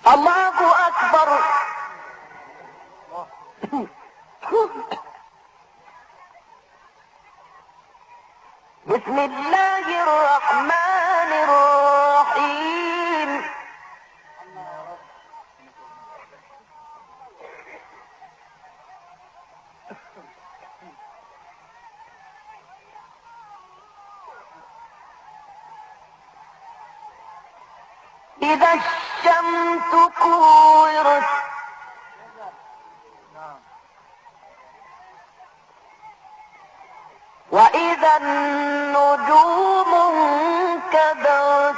الله أكبر. بسم الله الرحمن الرحيم. إذا الشمس كورت وإذا النجوم انكدرت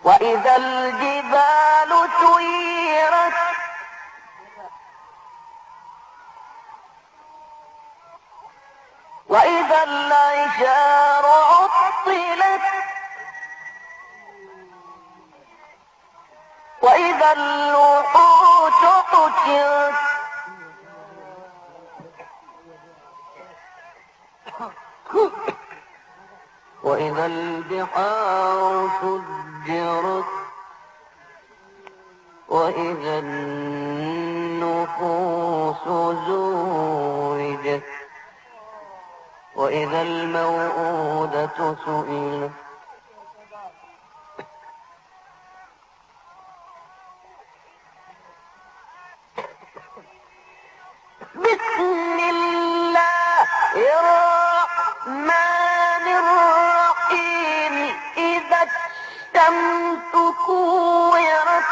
وإذا الجبال سيرت وإذا العشار عطلت وإذا الوحوش حشرت وإذا البحار سجرت وإذا النفوس زوجت وإذا الموءودة سئلت بسم الله الرحمن الرحيم. إذا الشمس كورت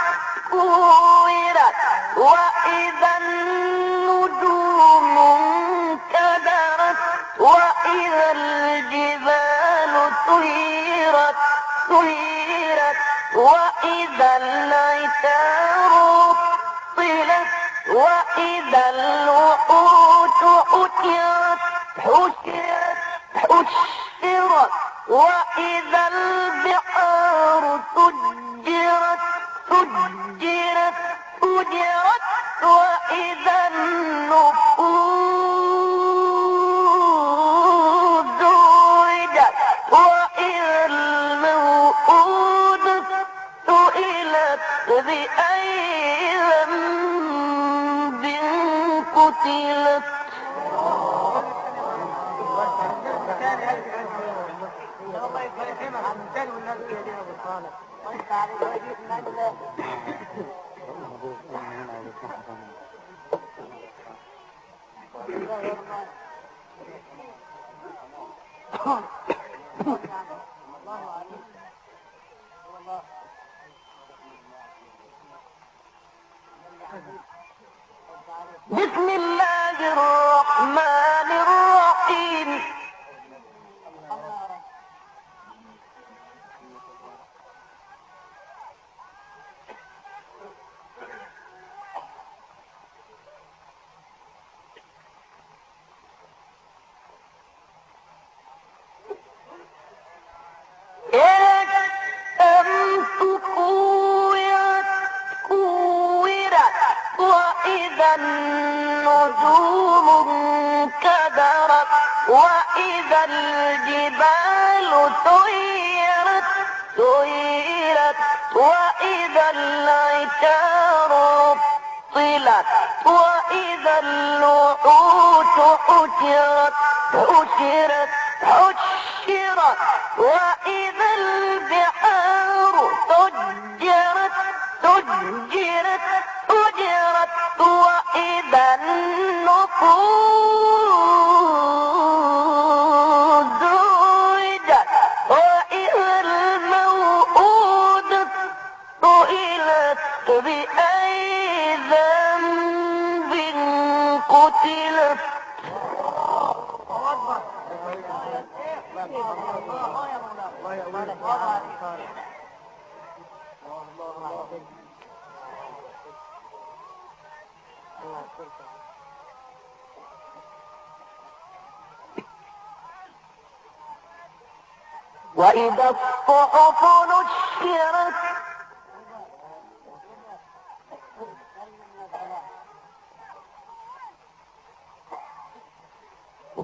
وإذا النجوم انكدرت وإذا الجبال سيرت وإذا العشار عطلت وإذا الوحوش حشرت وإذا البحار سجرت وإذا النفوس زوجت وإذا الموءودة سئلت بأي ذنب قتلت. بسم الله الرحمن الرحيم. وإذا النجوم انكدرت وإذا الجبال سيرت وإذا العشار عطلت وإذا الوحوش حشرت وإذا البحار سجرت وإذا النفوس زوجت وإذا الموءودة سئلت بأي ذنب قتلت. وإذا الصحف نشرت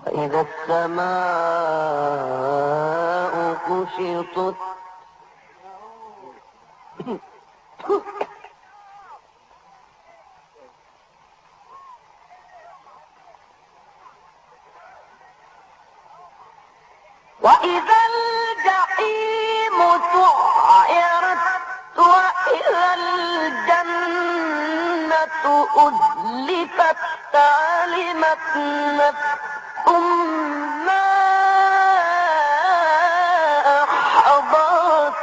إذا السماء كشطت وإذا الجحيم سعرت وإذا الجنة أزلفت علمت نفس ما أحضرت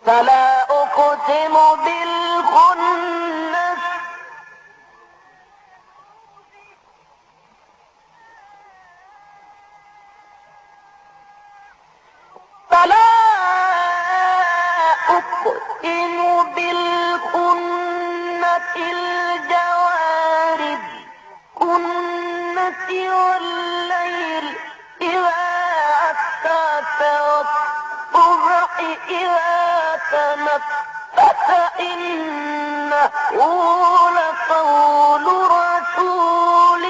فلا أقسم بالخنس فلا أقسم بالخنس الجوار الكنس والليل إذا عسعس والصبح إذا تنفس إنه لقول رسول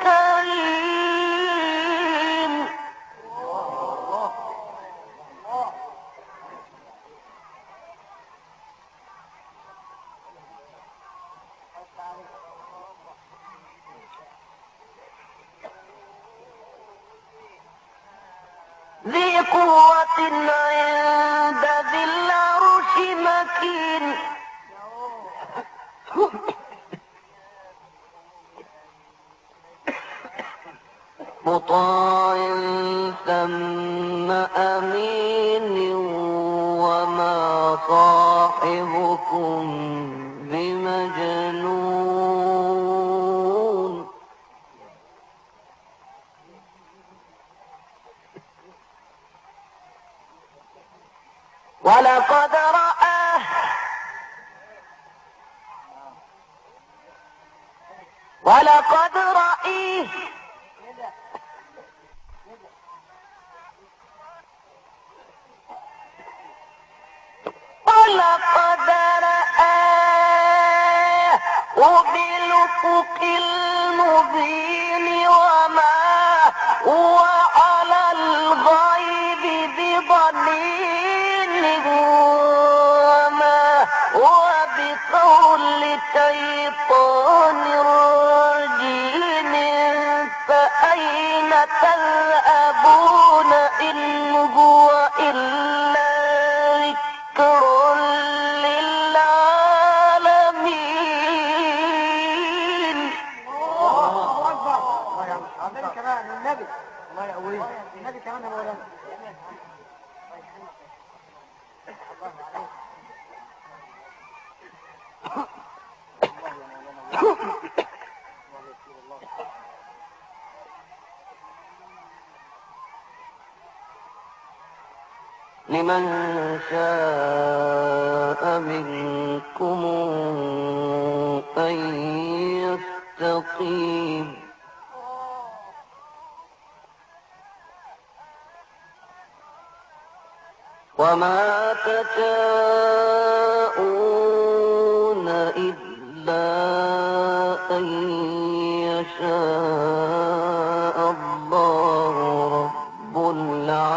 كريم ذي قوة عند ذي العرش مكين مطاع ثم أمين وما صاحبكم بمجنون ولقد رآه ولقد رآه بالأفق المبين وما هو على الغيب بضنين وما هو بقول شيطان رجيم فأين تذهبون إن هو إلا ذكر للعالمين. الله أكبر. النبي كمان النبي الله يقويه النبي كمان يا مولانا. لمن شاء منكم أن يستقيم وما تشاءون إلا أن يشاء الله رب العالمين.